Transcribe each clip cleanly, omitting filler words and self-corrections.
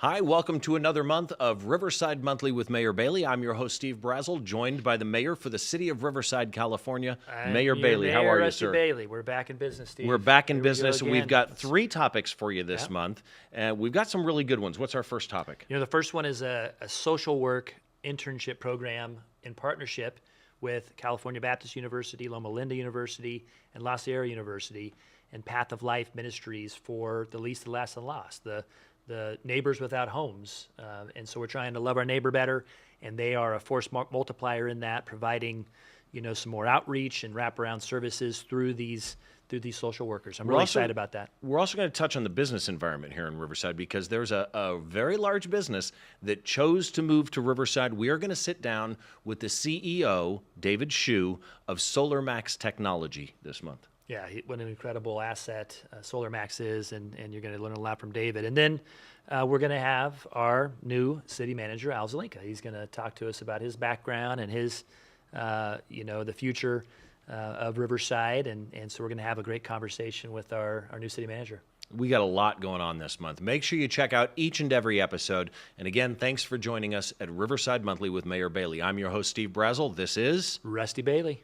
Hi, welcome to another month of Riverside Monthly with Mayor Bailey. I'm your host, Steve Brazel, joined by the mayor for the city of Riverside, California, Mayor Bailey. How are you, Rusty sir? Bailey. We're back in business, Steve. We're back in Here we go business, and we've again. got three topics for you this month. We've got some really good ones. What's our first topic? The first one is a social work internship program in partnership with California Baptist University, Loma Linda University, and La Sierra University, and Path of Life Ministries for the least, the last, and lost, the neighbors without homes. And so we're trying to love our neighbor better, and they are a force multiplier in that, providing some more outreach and wraparound services through these social workers. I'm really excited about that. We're also going to touch on the business environment here in Riverside because there's a very large business that chose to move to Riverside. We are going to sit down with the CEO, David Hsu, of SolarMax Technology this month. Yeah, what an incredible asset SolarMax is, and you're going to learn a lot from David. And then we're going to have our new city manager, Al Zelinka. He's going to talk to us about his background and his, the future of Riverside. And so we're going to have a great conversation with our new city manager. We got a lot going on this month. Make sure you check out each and every episode. And again, thanks for joining us at Riverside Monthly with Mayor Bailey. I'm your host, Steve Brazel. This is Rusty Bailey.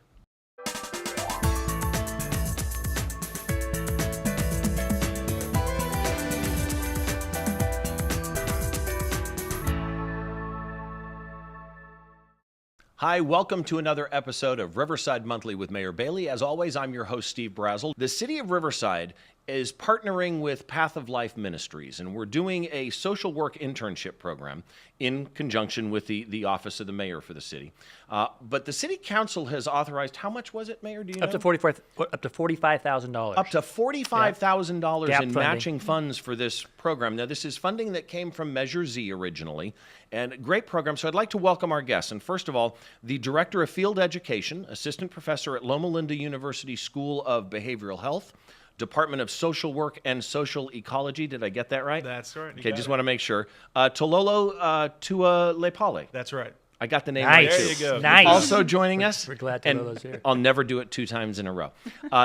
Hi, welcome to another episode of Riverside Monthly with Mayor Bailey. As always, I'm your host, Steve Brazel. The city of Riverside is partnering with Path of Life Ministries, and we're doing a social work internship program in conjunction with the Office of the Mayor for the city. But the City Council has authorized, how much was it, Mayor? Do you know? Up to $45,000. Up to $45,000 Gap in funding. matching funds for this program. Now, this is funding that came from Measure Z originally, and a great program. So I'd like to welcome our guests. And first of all, the Director of Field Education, Assistant Professor at Loma Linda University School of Behavioral Health, Department of Social Work and Social Ecology. Did I get that right? That's right. Okay, just want to make sure. Tololo Tualepale. That's right. I got the name Nice. right, too. There you go. Nice. Also joining us, We're glad and Tololo's here. I'll never do it two times in a row,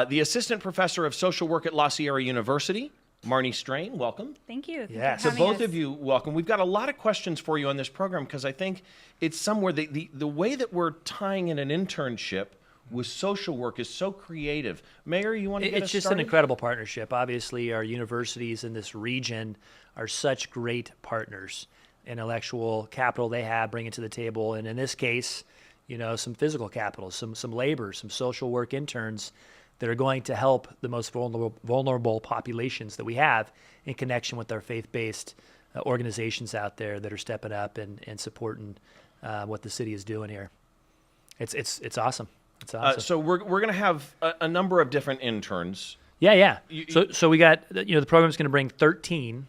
the Assistant Professor of Social Work at La Sierra University, Marnie Strain. Welcome. Thank you. Yes. So both of you, welcome. We've got a lot of questions for you on this program because I think it's somewhere, the way that we're tying in an internship with social work is so creative. Mayor, you want to get us It's just started? an incredible partnership. Obviously, our universities in this region are such great partners. Intellectual capital they have, bring it to the table, and in this case, some physical capital, some labor, some social work interns that are going to help the most vulnerable populations that we have in connection with our faith-based organizations out there that are stepping up and supporting what the city is doing here. It's awesome. It's awesome. So we're going to have a number of different interns. Yeah. So we got, the program's going to bring 13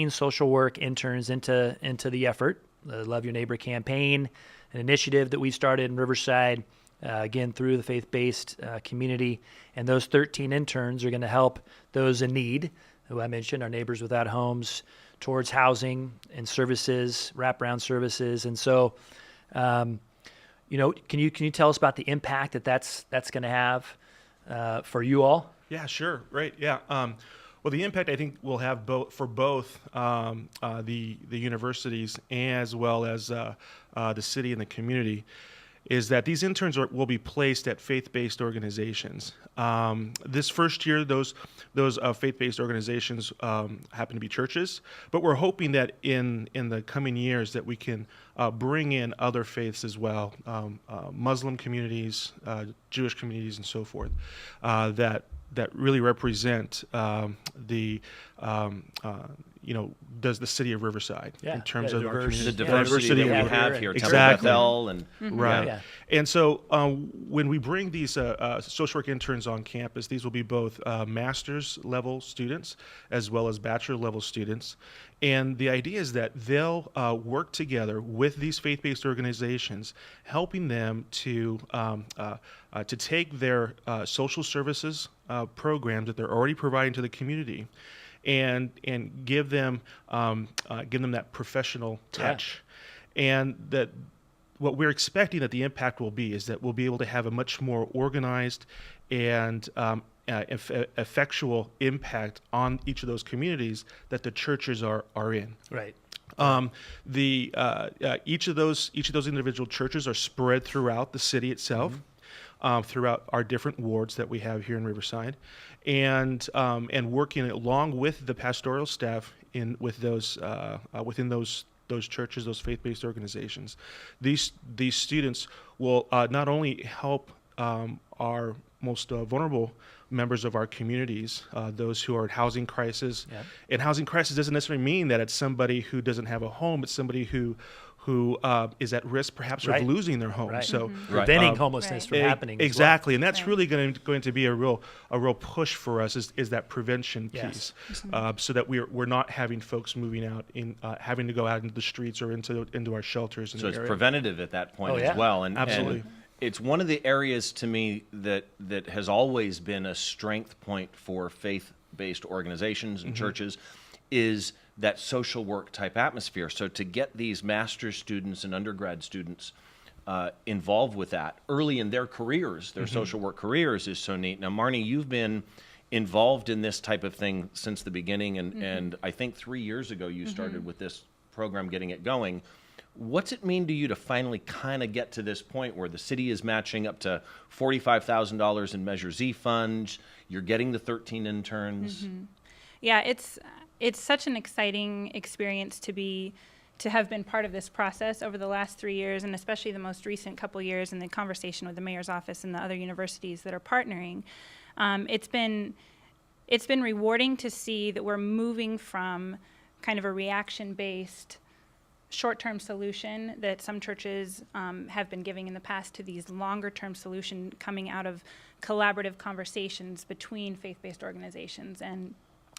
social work interns into the effort. The Love Your Neighbor campaign, an initiative that we started in Riverside, again, through the faith-based community. And those 13 interns are going to help those in need, who I mentioned, our neighbors without homes, towards housing and services, wraparound services. And so, can you tell us about the impact that's going to have for you all? Yeah, sure. Right. Yeah. Well, the impact I think we'll have both the universities as well as the city and the community is that these interns will be placed at faith-based organizations. This first year, those faith-based organizations happen to be churches, but we're hoping that in the coming years that we can bring in other faiths as well, Muslim communities, Jewish communities, and so forth, that really represent does the city of Riverside in terms of our community. The diversity that we have here. Exactly. Temple Bethel and Right. Yeah. And so when we bring these social work interns on campus, these will be both master's level students as well as bachelor level students. And the idea is that they'll work together with these faith-based organizations, helping them to take their social services programs that they're already providing to the community and give them that professional touch. And that what we're expecting that the impact will be is that we'll be able to have a much more organized and effectual impact on each of those communities that the churches are in. Right. Each of those individual churches are spread throughout the city itself, throughout our different wards that we have here in Riverside, and working along with the pastoral staff within those churches, those faith-based organizations. These students will not only help our most vulnerable members of our communities, those who are in housing crisis. Yep. And housing crisis doesn't necessarily mean that it's somebody who doesn't have a home. It's somebody who is at risk perhaps Right. of losing their home. Right. So Preventing homelessness from happening. as exactly, and that's Right. really going to be a real push for us is that prevention Yes. piece, so that we're not having folks moving out having to go out into the streets or into our shelters in So the it's area. preventative at that point Oh, as yeah. well. And Absolutely. and it's one of the areas to me that has always been a strength point for faith-based organizations and churches is that social work type atmosphere. So to get these master's students and undergrad students involved with that early in their careers, their social work careers, is so neat. Now, Marnie, you've been involved in this type of thing since the beginning, and I think 3 years ago you started with this program, getting it going. What's it mean to you to finally kind of get to this point where the city is matching up to $45,000 in Measure Z funds, you're getting the 13 interns? Yeah, it's such an exciting experience to have been part of this process over the last 3 years, and especially the most recent couple years in the conversation with the mayor's office and the other universities that are partnering. It's been rewarding to see that we're moving from kind of a reaction-based short-term solution that some churches have been giving in the past to these longer-term solution coming out of collaborative conversations between faith-based organizations. And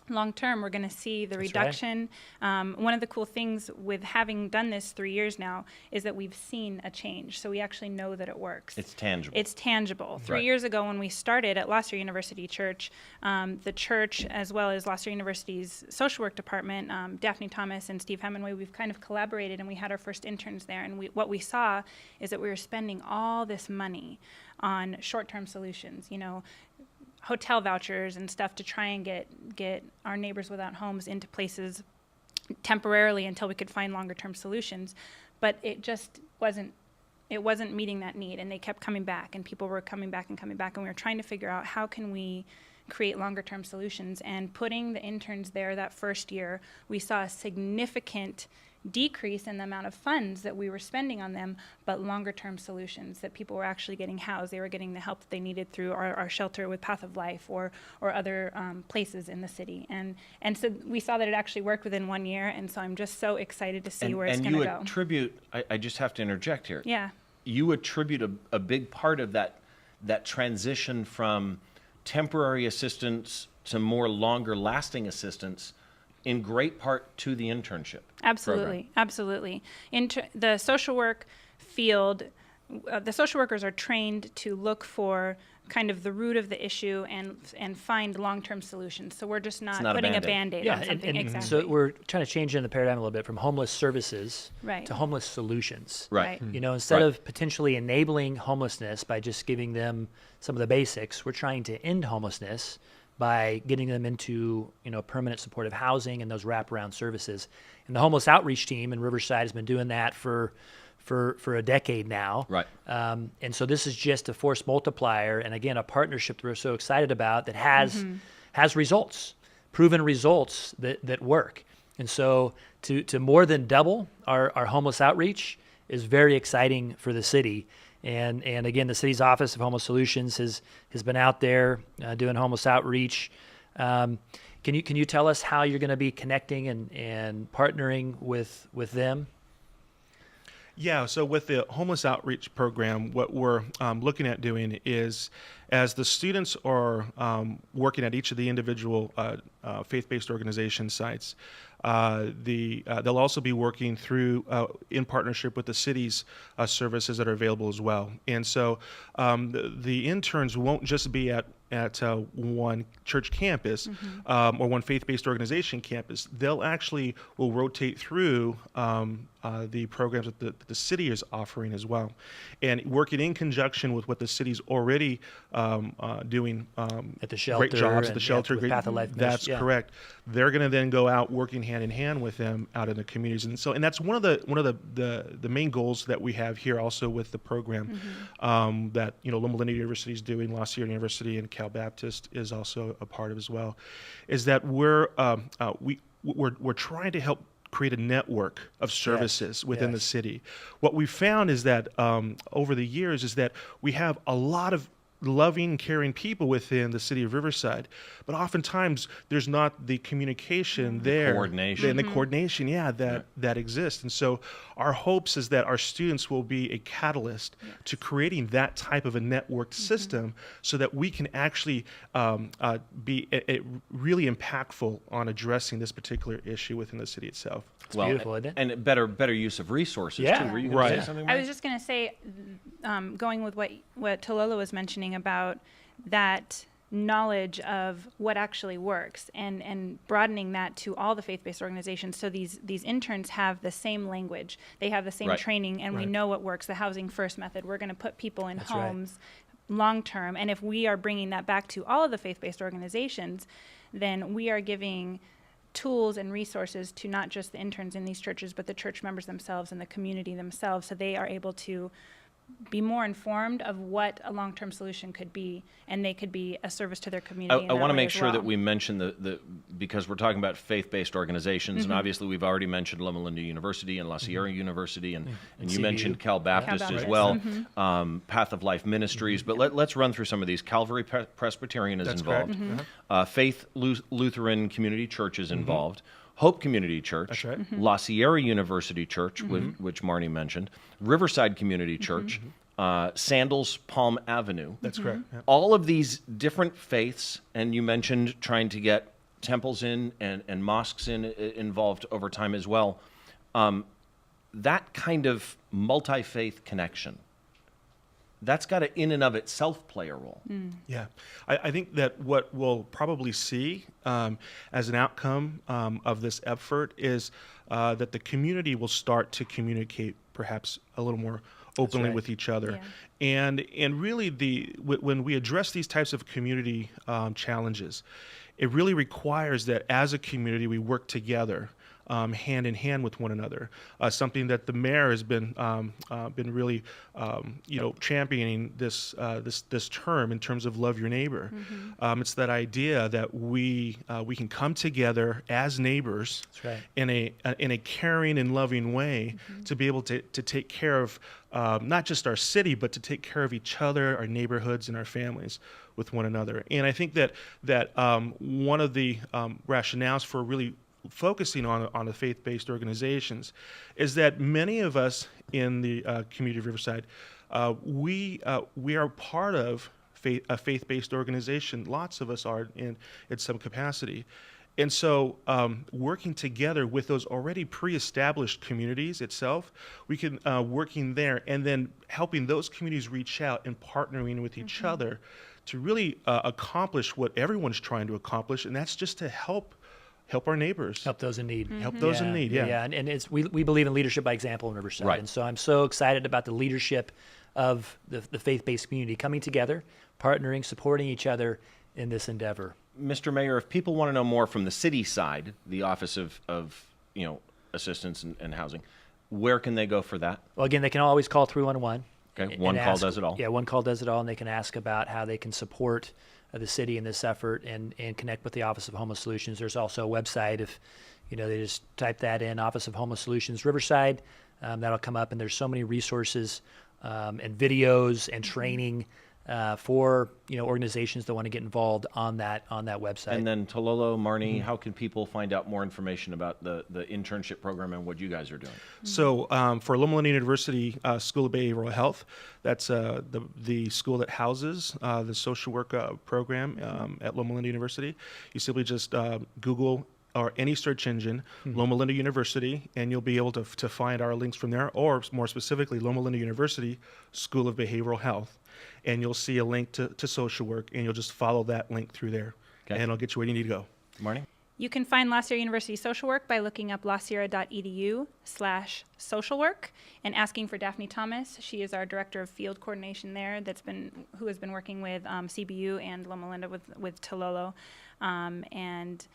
long-term, we're going to see the That's reduction. One of the cool things with having done this 3 years now is that we've seen a change. So we actually know that it works. It's tangible. It's tangible. 3 Right. years ago when we started at Gloucester University Church, the church, as well as Gloucester University's social work department, Daphne Thomas and Steve Hemingway, we've kind of collaborated, and we had our first interns there. And what we saw is that we were spending all this money on short-term solutions, hotel vouchers and stuff to try and get our neighbors without homes into places temporarily until we could find longer-term solutions. But it just wasn't meeting that need, and they kept coming back, and people were coming back, and we were trying to figure out how can we create longer-term solutions. And putting the interns there that first year, we saw a significant decrease in the amount of funds that we were spending on them, but longer-term solutions, that people were actually getting housed. They were getting the help that they needed through our shelter with Path of Life or other places in the city. And so we saw that it actually worked within 1 year, and so I'm just so excited to see where it's going to go. And you attribute, I just have to interject here. Yeah. You attribute a big part of that transition from temporary assistance to more longer lasting assistance in great part to the internship program. Absolutely. The social work field, the social workers are trained to look for kind of the root of the issue and find long-term solutions. So we're just not not a putting a Band-Aid. Band-Aid on something. Exactly. So we're trying to change in the paradigm a little bit from homeless services Right. to homeless solutions. Right. Instead Right. of potentially enabling homelessness by just giving them some of the basics, we're trying to end homelessness by getting them into permanent supportive housing and those wraparound services. And the homeless outreach team in Riverside has been doing that for a decade now. Right. And so this is just a force multiplier, and again, a partnership that we're so excited about that has results, proven results that work. And so to more than double our homeless outreach is very exciting for the city. And again, the city's Office of Homeless Solutions has been out there doing homeless outreach. Can you tell us how you're going to be connecting and partnering with them? Yeah, so with the homeless outreach program, what we're looking at doing is, as the students are working at each of the individual faith-based organization sites, they'll also be working through in partnership with the city's services that are available as well. And so the interns won't just be at one church campus or one faith-based organization campus. They'll actually will rotate through the programs that the city is offering as well, and working in conjunction with what the city's already doing At the great shelter jobs at the and, shelter. with Path of Life That's Ministries, yeah. correct. They're going to then go out working hand in hand with them out in the communities, and that's one of the main goals that we have here also with the program that Loma Linda University is doing, La Sierra University and Cal Baptist is also a part of as well, is that we're trying to help create a network of services within the city. What we found is that over the years is that we have a lot of loving, caring people within the city of Riverside, but oftentimes there's not the communication there, coordination. and the coordination, that exists. And so our hopes is that our students will be a catalyst to creating that type of a networked system, so that we can actually be really impactful on addressing this particular issue within the city itself. It's beautiful, isn't it? And better use of resources Yeah. too. Were you going to Right. say something? I Mike? was just going to say, going with what Tolola was mentioning about that knowledge of what actually works and broadening that to all the faith-based organizations. So these interns have the same language, they have the same Right. training, and we Right. know what works. The housing first method. We're going to put people in That's right. homes long term, and if we are bringing that back to all of the faith-based organizations, then we are giving tools and resources to not just the interns in these churches, but the church members themselves and the community themselves, so they are able to be more informed of what a long-term solution could be, and they could be a service to their community. I want to make as sure that well. we mention the because we're talking about faith-based organizations, and obviously we've already mentioned Loma Linda University and La Sierra University, and you CBU. mentioned Cal Baptist as Baptist. well, Path of Life Ministries. But let's run through some of these. Calvary Presbyterian is That's involved. correct. Faith Lutheran Community Church is involved. Hope Community Church, That's right. La Sierra University Church, which Marnie mentioned, Riverside Community Church, Sandals Palm Avenue. That's correct. Yeah. All of these different faiths, and you mentioned trying to get temples in and mosques involved over time as well. That kind of multi-faith connection, that's got to in and of itself play a role. Yeah, I think that what we'll probably see as an outcome of this effort is that the community will start to communicate perhaps a little more openly right. with each other. Yeah. And really when we address these types of community challenges, it really requires that as a community we work together hand in hand with one another. Something that the mayor has been really championing this term in terms of love your neighbor. It's that idea that we can come together as neighbors That's right. in a caring and loving way to be able to take care of not just our city, but to take care of each other, our neighborhoods, and our families with one another. And I think that one of the rationales for really focusing on the faith-based organizations is that many of us in the community of Riverside, we are part of a faith-based organization. Lots of us are in some capacity. And so working together with those already pre-established communities itself, we can working there and then helping those communities reach out and partnering with each other to really accomplish what everyone's trying to accomplish, and that's just to help our neighbors. Help those in need. Help those in need, yeah. And it's we believe in leadership by example in Riverside. Right. And so I'm so excited about the leadership of the faith-based community coming together, partnering, supporting each other in this endeavor. Mr. Mayor, if people want to know more from the city side, the Office of Assistance and Housing, where can they go for that? Well, again, they can always call 311. Okay, and one call ask- does it all. Yeah, one call does it all, and they can ask about how they can support the city in this effort and connect with the Office of Homeless Solutions. There's also a website if they just type that in, Office of Homeless Solutions Riverside, that'll come up, and there's so many resources and videos and training for organizations that want to get involved on that website. And then Tololo, Marnie, how can people find out more information about the internship program and what you guys are doing? So for Loma Linda University School of Behavioral Health, that's the school that houses the social work program at Loma Linda University. You simply just Google or any search engine, Loma Linda University, and you'll be able to find our links from there, or more specifically, Loma Linda University School of Behavioral Health. And you'll see a link to social work, and you'll just follow that link through there, Okay. and it'll get you where you need to go. Marnie? You can find La Sierra University Social Work by looking up lasierra.edu/social work and asking for Daphne Thomas. She is our Director of Field Coordination there who has been working with CBU and Loma Linda with Tololo, and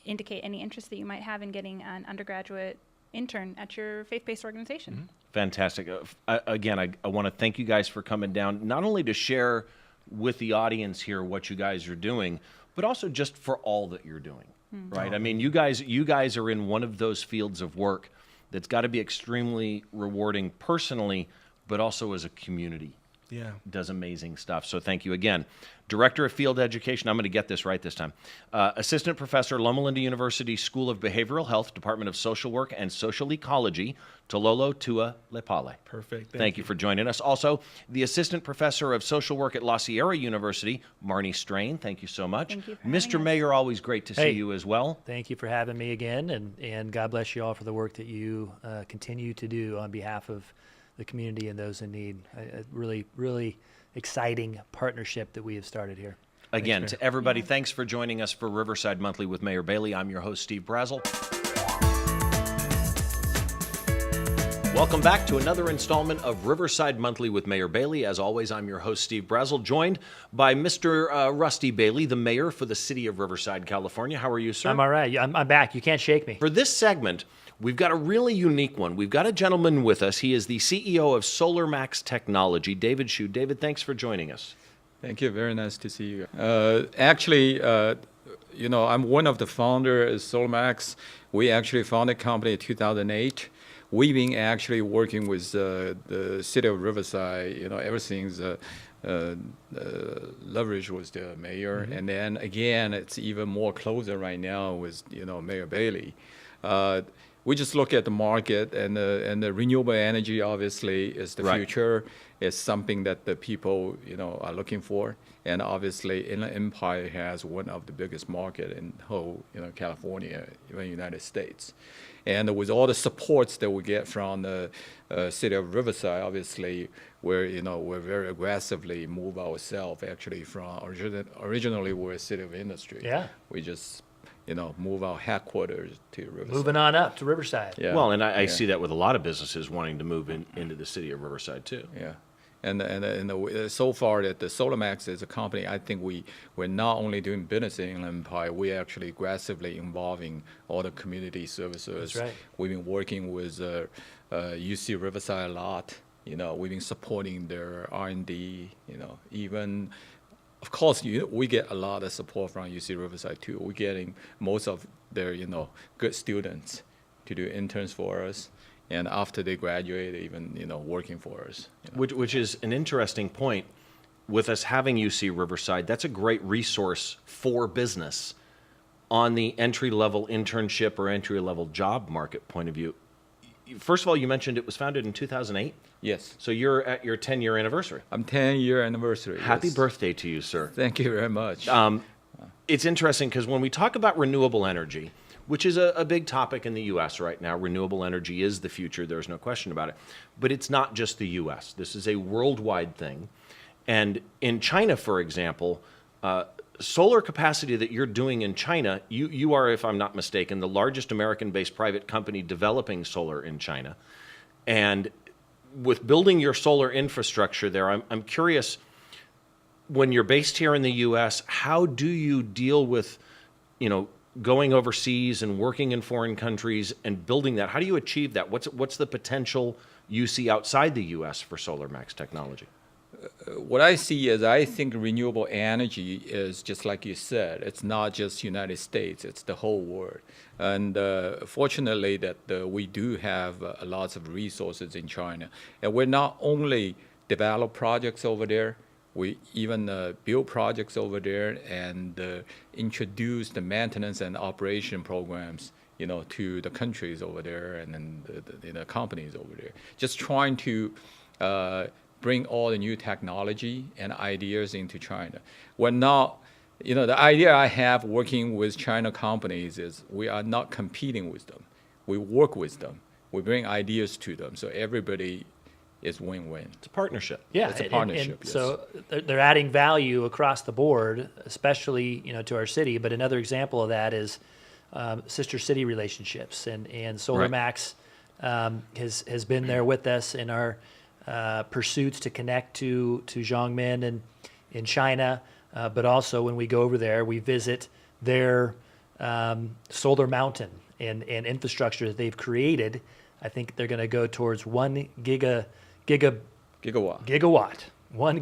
indicate any interest that you might have in getting an undergraduate intern at your faith-based organization. Mm-hmm. Fantastic. Again, I want to thank you guys for coming down, not only to share with the audience here what you guys are doing, but also just for all that you're doing. Right. I mean, you guys are in one of those fields of work that's got to be extremely rewarding personally, but also as a community. Yeah. Does amazing stuff. So thank you again. Director of Field Education, I'm going to get this right this time. Assistant Professor, Loma Linda University School of Behavioral Health, Department of Social Work and Social Ecology, Tololo Tua Lepale. Perfect. Thank you for joining us. Also, the Assistant Professor of Social Work at La Sierra University, Marnie Strain. Thank you so much. Thank you for having Mr. us. Mayor, always great to see Hey. you as well. Thank you for having me again, and God bless you all for the work that you continue to do on behalf of the community and those in need. A really, really exciting partnership that we have started here. Again, Mayor. to everybody, thanks for joining us for Riverside Monthly with Mayor Bailey. I'm your host, Steve Brazel. Welcome back to another installment of Riverside Monthly with Mayor Bailey. As always, I'm your host, Steve Brazel, joined by Mr. Rusty Bailey, the mayor for the city of Riverside, California. How are you, sir? I'm all right. I'm back. You can't shake me. For this segment, we've got a really unique one. We've got a gentleman with us. He is the CEO of SolarMax Technology, David Shu. David, thanks for joining us. Thank you. Very nice to see you. Actually, I'm one of the founders of SolarMax. We actually founded the company in 2008. We've been actually working with the city of Riverside, ever since leverage was the mayor. And then again, it's even more closer right now with, Mayor Bailey. We just look at the market, and the renewable energy obviously is the Right. future. It's something that the people, are looking for. And obviously, Inland Empire has one of the biggest market in the whole, California, even United States. And with all the supports that we get from the city of Riverside, obviously, we're very aggressively move ourselves actually from originally we're a city of industry. Yeah. We just, move our headquarters to Riverside. Moving on up to Riverside. Yeah. Well, and I Yeah. see that with a lot of businesses wanting to move into the city of Riverside, too. Yeah, and so far that the SolarMax is a company. I think we're not only doing business in Inland Empire, we're actually aggressively involving all the community services. That's right. We've been working with UC Riverside a lot. We've been supporting their R&D. Even. Of course, we get a lot of support from UC Riverside too. We're getting most of their, good students to do interns for us, and after they graduate, even working for us. Which is an interesting point. With us having UC Riverside, that's a great resource for business on the entry-level internship or entry-level job market point of view. First of all, you mentioned it was founded in 2008, Yes, so you're at your 10-year anniversary. I'm 10-year anniversary. Happy yes. birthday to you, sir. Thank you very much. It's interesting because when we talk about renewable energy, which is a big topic in the U.S. right now, renewable energy is the future. There's no question about it. But it's not just the U.S. This is a worldwide thing. And in China, for example, solar capacity that you're doing in China, you are, if I'm not mistaken, the largest American-based private company developing solar in China. And with building your solar infrastructure there, I'm curious, when you're based here in the U.S., how do you deal with, going overseas and working in foreign countries and building that? How do you achieve that? What's the potential you see outside the U.S. for SolarMax technology? What I see is I think renewable energy is just like you said. It's not just United States; it's the whole world. And fortunately, that we do have lots of resources in China, and we're not only develop projects over there. We even build projects over there and introduce the maintenance and operation programs, to the countries over there and then the companies over there. Just trying to bring all the new technology and ideas into China. We're not, the idea I have working with China companies is we are not competing with them. We work with them. We bring ideas to them. So everybody is win-win. It's a partnership. Yeah, It's a partnership, yes. So they're adding value across the board, especially to our city. But another example of that is sister city relationships, and SolarMax has been there with us in our pursuits to connect to Zhongmin and in China, but also when we go over there, we visit their solar mountain and infrastructure that they've created. I think they're going to go towards 1 Gigawatt. 1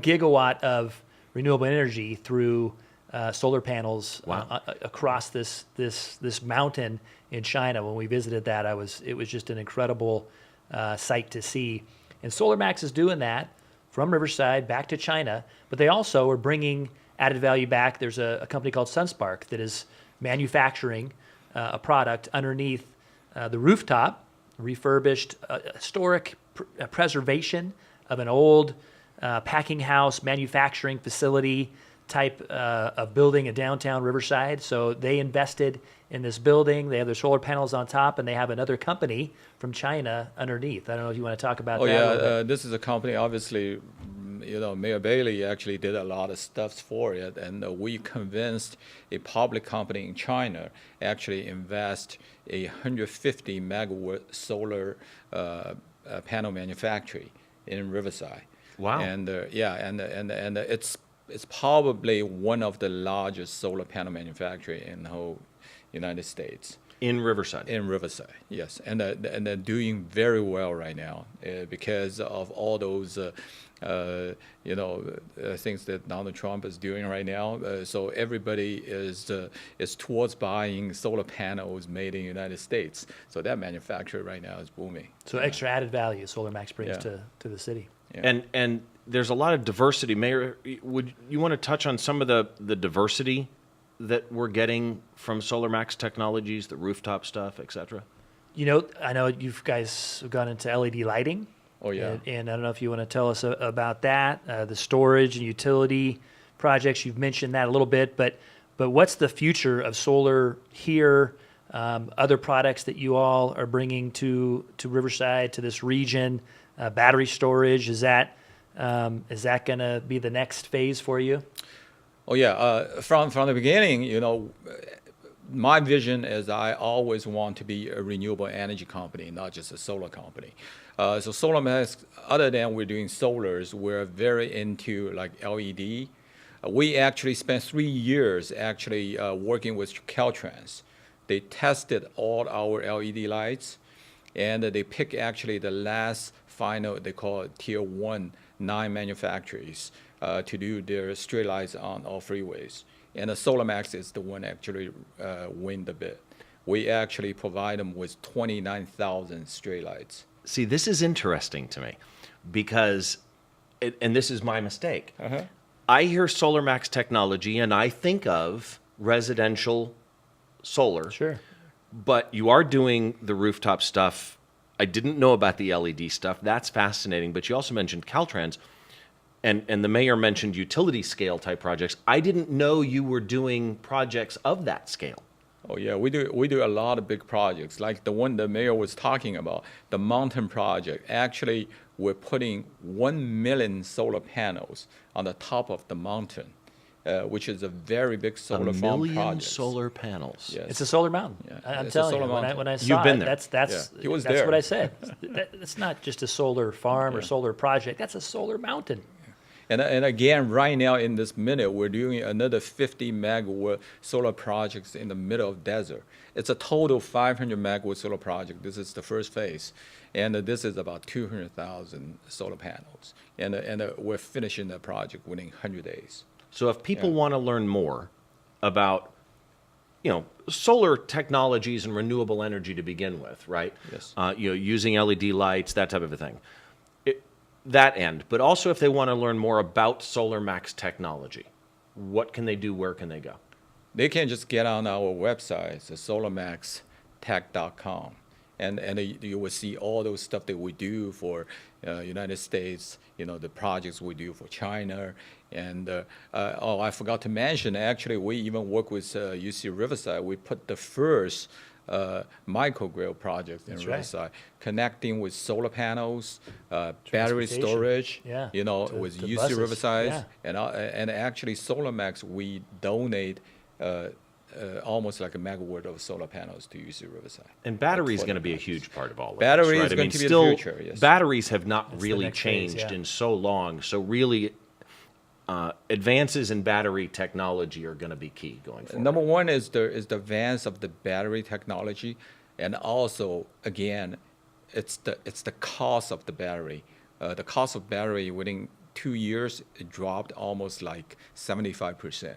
gigawatt of renewable energy through solar panels across this mountain in China. When we visited that, it was just an incredible sight to see. And SolarMax is doing that from Riverside back to China, but they also are bringing added value back. There's a company called SunSpark that is manufacturing a product underneath the rooftop, refurbished, historic preservation of an old packing house manufacturing facility type of building in downtown Riverside. So they invested in this building. They have their solar panels on top, and they have another company from China underneath. I don't know if you want to talk about that. Yeah, this is a company, obviously, Mayor Bailey actually did a lot of stuff for it, and we convinced a public company in China actually invest 150 megawatt solar panel manufacturing in Riverside. Wow. And it's probably one of the largest solar panel manufacturer in the whole United States. In Riverside. In Riverside, yes, and they're doing very well right now because of all those things that Donald Trump is doing right now. So everybody is towards buying solar panels made in the United States. So that manufacturer right now is booming. So extra added value SolarMax brings Yeah. to the city. Yeah. And there's a lot of diversity. Mayor, would you want to touch on some of the diversity that we're getting from SolarMax Technologies, the rooftop stuff, et cetera? I know you guys have gone into LED lighting. Oh, yeah. And I don't know if you want to tell us about that, the storage and utility projects. You've mentioned that a little bit, but what's the future of solar here? Other products that you all are bringing to Riverside, to this region, battery storage, is that going to be the next phase for you? Oh yeah, from the beginning, my vision is I always want to be a renewable energy company, not just a solar company. So SolarMax, other than we're doing solars, we're very into like LED. We actually spent 3 years working with Caltrans. They tested all our LED lights, and they picked actually the last final, they call it Tier 1, 9 manufacturers to do their street lights on all freeways. And the SolarMax is the one actually win the bid. We actually provide them with 29,000 street lights. See, this is interesting to me because, and this is my mistake. Uh-huh. I hear SolarMax technology and I think of residential solar. Sure. But you are doing the rooftop stuff. I didn't know about the LED stuff. That's fascinating. But you also mentioned Caltrans, and the mayor mentioned utility scale type projects. I didn't know you were doing projects of that scale. Oh yeah, we do a lot of big projects, like the one the mayor was talking about, the Mountain Project. Actually, we're putting 1 million solar panels on the top of the mountain, which is a very big solar farm million project. solar panels. Yes. It's a solar mountain. Yeah, I'm it's a telling you, solar mountain. when I saw You've been it, there. that's Yeah, he was that's there. what I said. It's not just a solar farm or solar project. That's a solar mountain. And again, right now in this minute, we're doing another 50 megawatt solar projects in the middle of desert. It's a total 500 megawatt solar project. This is the first phase. And this is about 200,000 solar panels. And we're finishing the project within 100 days. So if people want to learn more about, solar technologies and renewable energy to begin with, right? Yes. Using LED lights, that type of a thing. That end. But also if they want to learn more about SolarMax technology, what can they do? Where can they go? They can just get on our website, it's solarmaxtech.com. And you will see all those stuff that we do for United States, the projects we do for China. And I forgot to mention, actually, we even work with UC Riverside. We put the first microgrid project in Riverside, connecting with solar panels, battery storage, with UC buses. Riverside. Yeah. And actually, SolarMax, we donate almost like a megawatt of solar panels to use at Riverside. And battery is For going to the be a batteries. huge part of all of Battery this, right? is I going mean, to be the still, future, yes. batteries have not That's the really next phase, changed yeah. in so long. So really, advances in battery technology are going to be key going forward. Number one is the advance of the battery technology, and also again, it's the cost of the battery. The cost of battery within 2 years it dropped almost like 75%.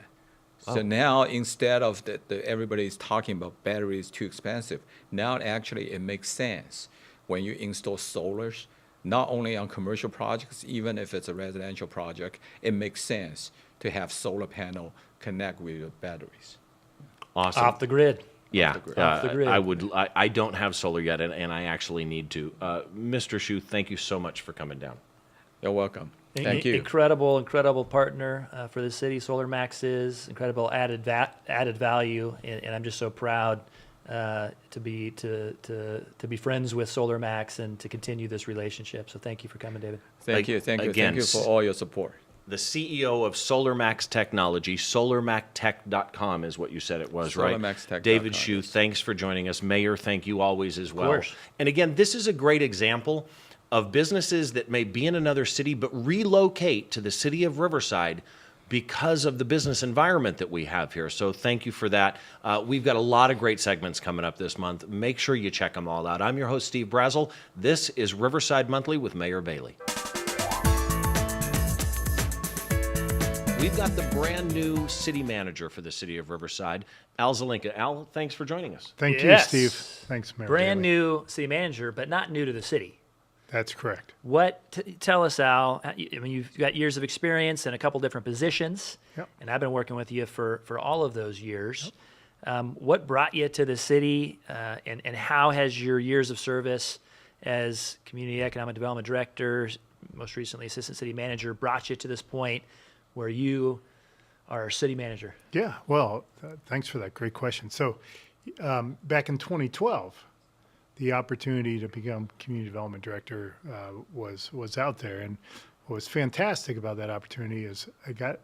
So now instead of everybody is talking about battery is too expensive, now actually it makes sense when you install solars, not only on commercial projects, even if it's a residential project, it makes sense to have solar panel connect with your batteries. Awesome. Off the grid. Yeah, Off the grid. I don't have solar yet, and I actually need to. Mr. Shu, thank you so much for coming down. You're welcome. Thank you. Incredible partner for the city. Solar Max is incredible added value, and I'm just so proud to be friends with Solar Max and to continue this relationship. So thank you for coming, David. Thank you Again, for all your support. The CEO of SolarMax Technology, solarmactech.com is what you said it was, right? SolarMaxTech.com, David Shu, yes. thanks for joining us. Mayor, thank you always as well. course. And again, this is a great example of businesses that may be in another city but relocate to the city of Riverside because of the business environment that we have here. So thank you for that. We've got a lot of great segments coming up this month. Make sure you check them all out. I'm your host, Steve Brazel. This is Riverside Monthly with Mayor Bailey. We've got the brand new city manager for the city of Riverside, Al Zelinka. Al, thanks for joining us. Thank Yes. you, Steve. Thanks, Mayor. Brand Bailey. new city manager, but not new to the city. That's correct. Tell us, Al? I mean, you've got years of experience in a couple different positions, Yep. and I've been working with you for all of those years. What brought you to the city, and how has your years of service as community economic development director, most recently assistant city manager, brought you to this point where you are city manager? Yeah. Well, thanks for that great question. So, back in 2012, the opportunity to become community development director was out there, and what was fantastic about that opportunity is I got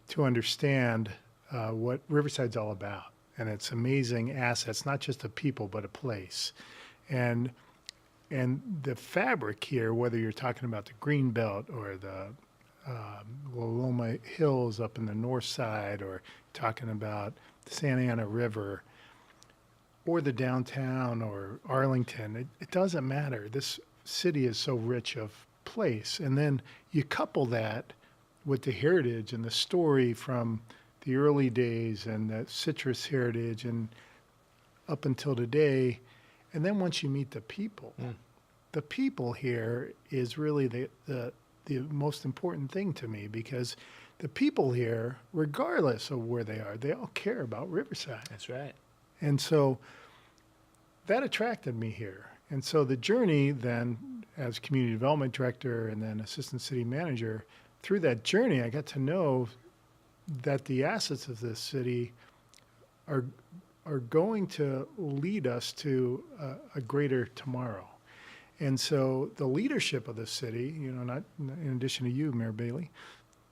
to understand what Riverside's all about, and its amazing assets, not just a people but a place, and the fabric here, whether you're talking about the Green Belt or the Loma Hills up in the north side, or talking about the Santa Ana River, or the downtown, or Arlington, it doesn't matter. This city is so rich of place. And then you couple that with the heritage and the story from the early days and the citrus heritage and up until today. And then once you meet the people here is really the most important thing to me, because the people here, regardless of where they are, they all care about Riverside. That's right. And so that attracted me here. And so the journey then, as community development director and then assistant city manager, through that journey, I got to know that the assets of this city are going to lead us to a greater tomorrow. And so the leadership of the city, not in addition to you, Mayor Bailey,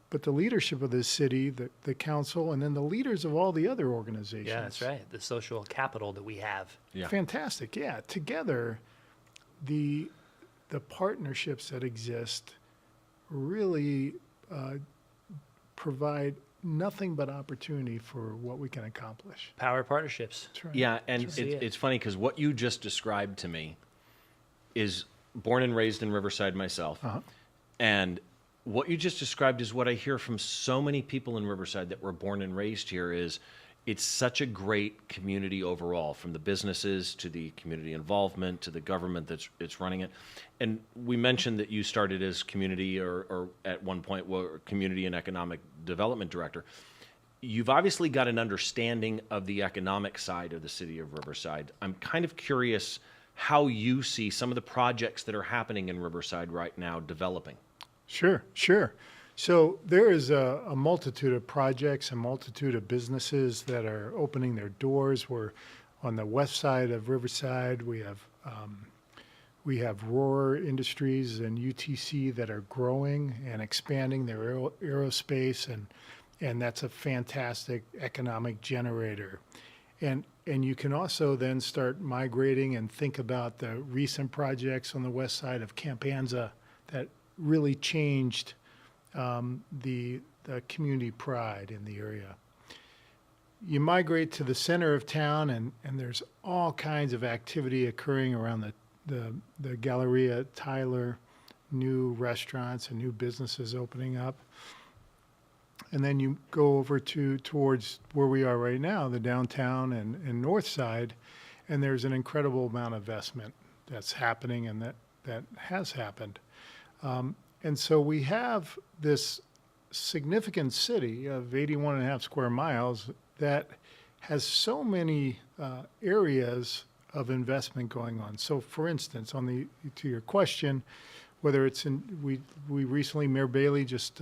but the leadership of this city, the council, and then the leaders of all the other organizations. Yeah, that's right. The social capital that we have. Yeah. Fantastic. Yeah. Together, the partnerships that exist really provide nothing but opportunity for what we can accomplish. Power partnerships. That's right. Yeah, and That's right. it's funny because what you just described to me is born and raised in Riverside myself. And what you just described is what I hear from so many people in Riverside that were born and raised here is it's such a great community overall, from the businesses to the community involvement to the government that's running it. And we mentioned that you started as community or at one point were community and economic development director. You've obviously got an understanding of the economic side of the city of Riverside. I'm kind of curious how you see some of the projects that are happening in Riverside right now developing. Sure. So there is a multitude of projects, a multitude of businesses that are opening their doors. We're on the west side of Riverside. We have Roar Industries and UTC that are growing and expanding their aerospace and that's a fantastic economic generator. And you can also then start migrating and think about the recent projects on the west side of Camp Anza that really changed the community pride in the area. You migrate to the center of town, and there's all kinds of activity occurring around the Galleria Tyler, new restaurants and new businesses opening up. And then you go over towards where we are right now, the downtown and north side, and there's an incredible amount of investment that's happening and that has happened. And so we have this significant city of 81 and a half square miles that has so many areas of investment going on. So for instance, to your question, whether it's we recently, Mayor Bailey just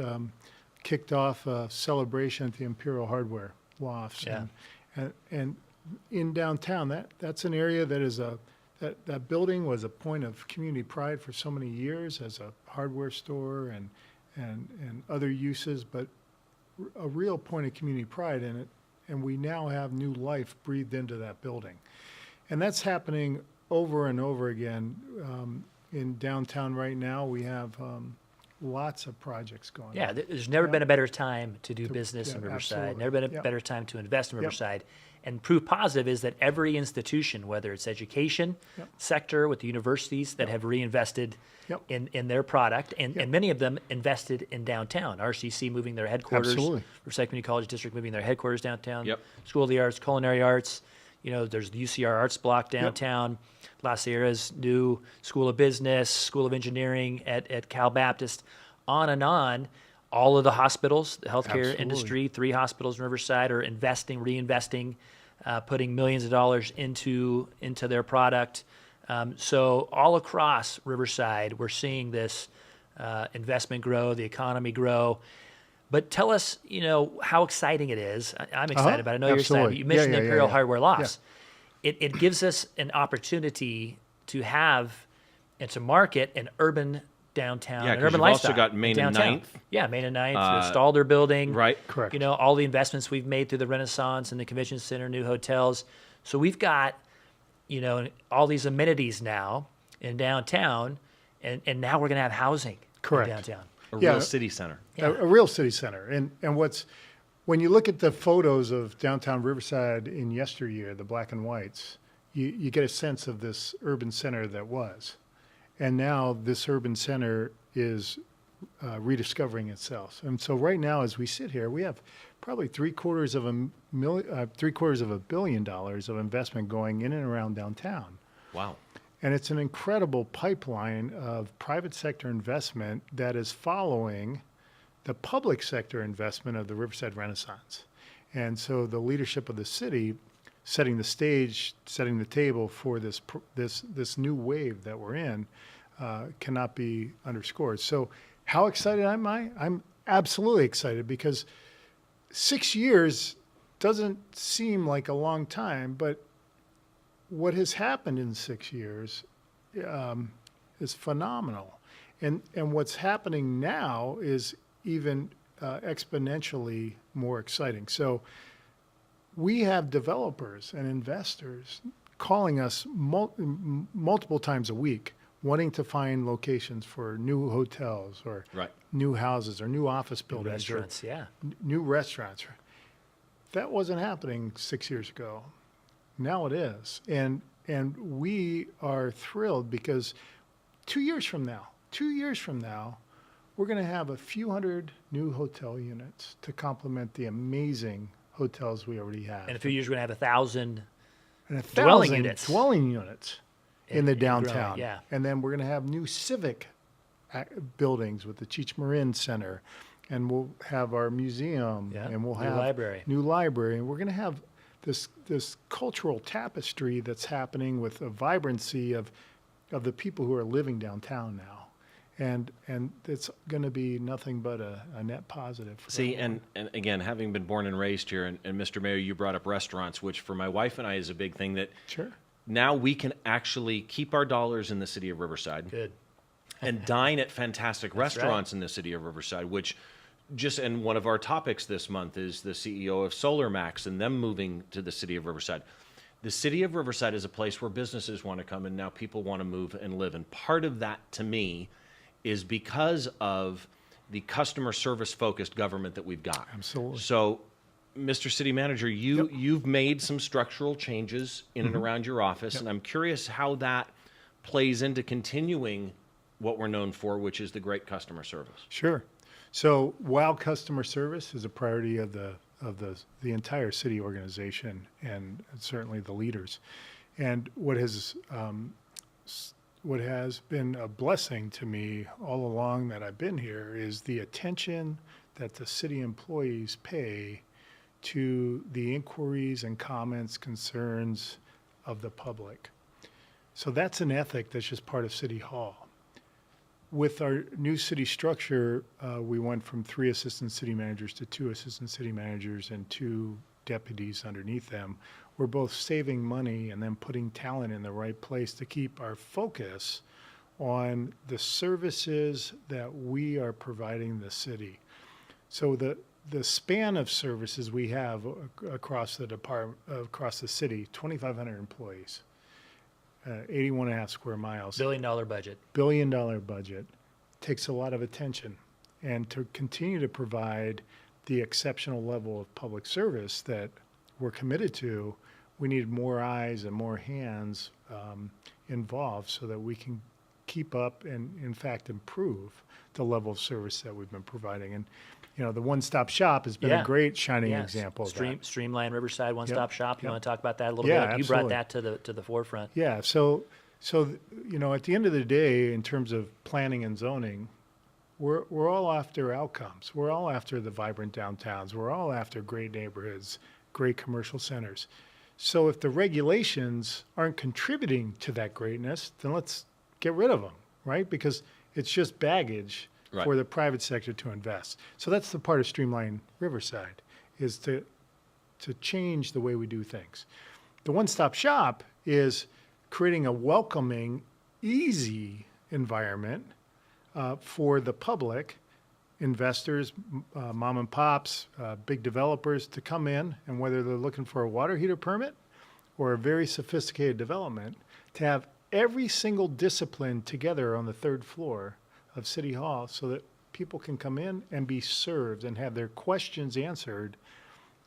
kicked off a celebration at the Imperial Hardware Lofts. Yeah. And in downtown, that's an area that is that building was a point of community pride for so many years as a hardware store and other uses, but a real point of community pride in it. And we now have new life breathed into that building. And that's happening over and over again. In downtown right now, we have lots of projects going on. Yeah, there's never been a better time to do business in yeah, Riverside. absolutely. Never been a Yep. better time to invest in Yep. Riverside. And proof positive is that every institution, whether it's education Yep. sector with the universities that have reinvested Yep. in their product, and Yep. many of them invested in downtown. RCC moving their headquarters, Absolutely. Riverside Community College District moving their headquarters downtown. Yep. School of the Arts, Culinary Arts. There's the UCR Arts Block downtown. La Sierra's new School of Business, School of Engineering at Cal Baptist, on and on. All of the hospitals, the healthcare Absolutely. industry, 3 hospitals in Riverside are reinvesting, putting millions of dollars into their product. So all across Riverside, we're seeing this investment grow, the economy grow. But tell us, how exciting it is. I'm excited about it. I know you're excited. Absolutely. But you mentioned Yeah, the yeah, Imperial yeah. Hardware Lofts. It gives us an opportunity to have and to market an urban downtown, Yeah, an 'cause urban you've also lifestyle. got Main and downtown. Ninth. Yeah, Main and Ninth. We installed their building. Right. Correct. All the investments we've made through the Renaissance and the Convention Center, new hotels. So we've got, all these amenities now in downtown, and now we're going to have housing Correct. in downtown. A Yeah. real city center. A real city center. And when you look at the photos of downtown Riverside in yesteryear, the black and whites, you get a sense of this urban center that was. And now this urban center is rediscovering itself. And so right now, as we sit here, we have probably $750 million of investment going in and around downtown. Wow. And it's an incredible pipeline of private sector investment that is following the public sector investment of the Riverside Renaissance. And so the leadership of the city setting the stage, setting the table for this new wave that we're in cannot be underscored. So how excited am I? I'm absolutely excited because 6 years doesn't seem like a long time, but what has happened in 6 years is phenomenal. And what's happening now is even exponentially more exciting. So we have developers and investors calling us multiple times a week, wanting to find locations for new hotels or Right. new houses or new office buildings Restaurants, yeah. or new restaurants. That wasn't happening 6 years ago. Now it is. And we are thrilled because 2 years from now, we're going to have a few hundred new hotel units to complement the amazing hotels we already have. In a few years, we're going to have 1,000 And dwelling 1,000 units. dwelling units in the and growing, downtown. yeah. And then we're going to have new civic buildings with the Cheech Marin Center. And we'll have our museum. Yeah, And we'll new have library. new library. And we're going to have this cultural tapestry that's happening with the vibrancy of the people who are living downtown now. And it's going to be nothing but a net positive. For See, everyone. and again, having been born and raised here, and Mr. Mayor, you brought up restaurants, which for my wife and I is a big thing that Sure. now we can actually keep our dollars in the city of Riverside Good. and dine at fantastic That's right. restaurants in the city of Riverside, which and one of our topics this month is the CEO of SolarMax and them moving to the city of Riverside. The city of Riverside is a place where businesses want to come, and now people want to move and live. And part of that, to me, is because of the customer service focused government that we've got. Absolutely. So, Mr. City Manager, you've made some structural changes in and around your office, and I'm curious how that plays into continuing what we're known for, which is the great customer service. Sure. So while customer service is a priority of the entire city organization and certainly the leaders, and what has been a blessing to me all along that I've been here is the attention that the city employees pay to the inquiries and comments, concerns of the public. So that's an ethic that's just part of City Hall. With our new city structure, we went from 3 assistant city managers to 2 assistant city managers and 2 deputies underneath them. We're both saving money and then putting talent in the right place to keep our focus on the services that we are providing the city. So the span of services we have across the department, across the city, 2,500 employees. 81.5 square miles. $1 billion budget. Billion-dollar budget takes a lot of attention. And to continue to provide the exceptional level of public service that we're committed to, we need more eyes and more hands involved so that we can keep up and, in fact, improve the level of service that we've been providing. And, you know, the one-stop shop has been a great shining example of that. Streamline Riverside One-Stop Shop. You Yep. want to talk about that a little Yeah, bit? You brought absolutely. that to the forefront. Yeah, so you know, at the end of the day, in terms of planning and zoning, we're all after outcomes. We're all after the vibrant downtowns. We're all after great neighborhoods, great commercial centers. So if the regulations aren't contributing to that greatness, then let's get rid of them, right? Because it's just baggage for the private sector to invest. So that's the part of Streamline Riverside, is to change the way we do things. The one-stop shop is creating a welcoming, easy environment for the public, investors, mom and pops, big developers to come in, and whether they're looking for a water heater permit or a very sophisticated development, to have every single discipline together on the 3rd floor of City Hall so that people can come in and be served and have their questions answered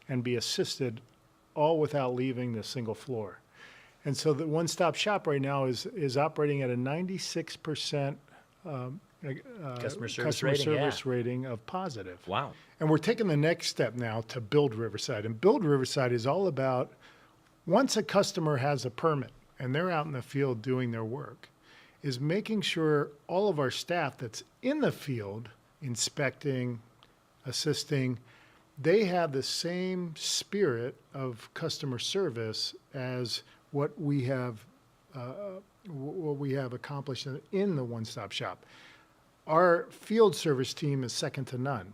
and be assisted all without leaving the single floor. And so the one-stop shop right now is operating at a 96% Customer service rating of positive. Wow. And we're taking the next step now to Build Riverside. And Build Riverside is all about, once a customer has a permit and they're out in the field doing their work, is making sure all of our staff that's in the field, inspecting, assisting, they have the same spirit of customer service as what we have accomplished in the one-stop shop. Our field service team is second to none.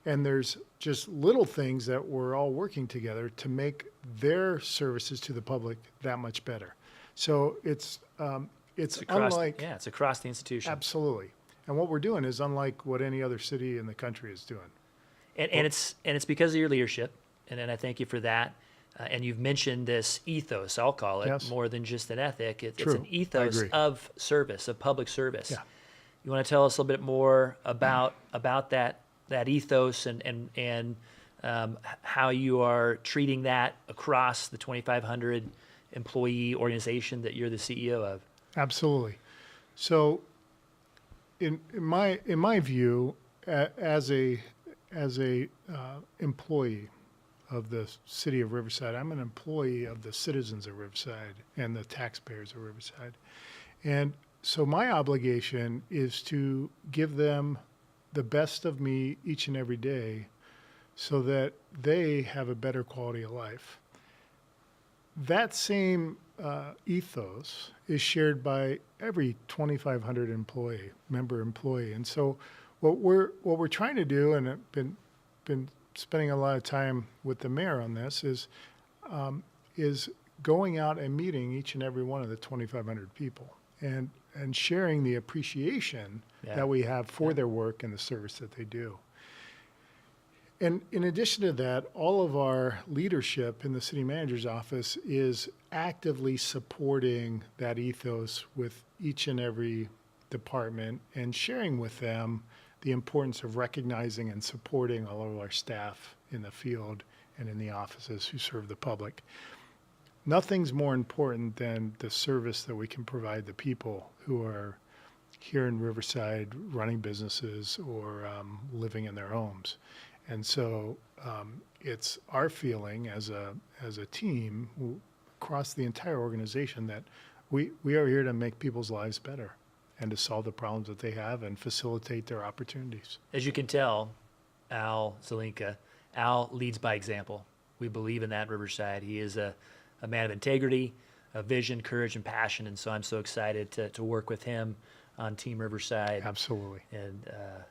And there's just little things that we're all working together to make their services to the public that much better. So it's unlike... it's across the institution. Absolutely. And what we're doing is unlike what any other city in the country is doing. And it's because of your leadership, and I thank you for that. And you've mentioned this ethos, I'll call it, Yes. more than just an ethic. It's True. an I ethos agree. of service, of public service. Yeah. You want to tell us a little bit more about that ethos and how you are treating that across the 2,500 employee organization that you're the CEO of? Absolutely. So, in my view, as a employee of the city of Riverside, I'm an employee of the citizens of Riverside and the taxpayers of Riverside, and so my obligation is to give them the best of me each and every day, so that they have a better quality of life. That same ethos is shared by every 2,500 member employee. And so what we're trying to do, and I've been spending a lot of time with the mayor on this, is going out and meeting each and every one of the 2,500 people and sharing the appreciation that we have for their work and the service that they do. And in addition to that, all of our leadership in the city manager's office is actively supporting that ethos with each and every department and sharing with them the importance of recognizing and supporting all of our staff in the field and in the offices who serve the public. Nothing's more important than the service that we can provide the people who are here in Riverside running businesses or living in their homes. And so it's our feeling as a team across the entire organization that we are here to make people's lives better and to solve the problems that they have and facilitate their opportunities. As you can tell, Al Zelinka, Al leads by example. We believe in that in Riverside. He is a man of integrity, a vision, courage, and passion. And so I'm so excited to work with him on Team Riverside. Absolutely. And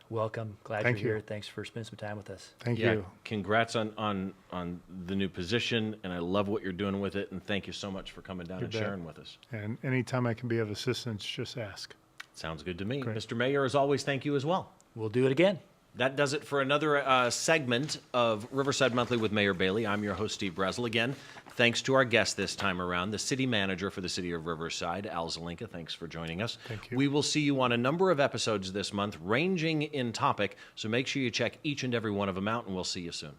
welcome. Glad Thank you're you. here. Thanks for spending some time with us. Thank Yeah, you. congrats on the new position, and I love what you're doing with it, and thank you so much for coming down and bet. sharing with us. And anytime I can be of assistance, just ask. Sounds good to me. Great. Mr. Mayor, as always, thank you as well. We'll do it again. That does it for another segment of Riverside Monthly with Mayor Bailey. I'm your host, Steve Brazel. Again, thanks to our guest this time around, the city manager for the city of Riverside, Al Zelinka. Thanks for joining us. Thank you. We will see you on a number of episodes this month, ranging in topic, so make sure you check each and every one of them out, and we'll see you soon.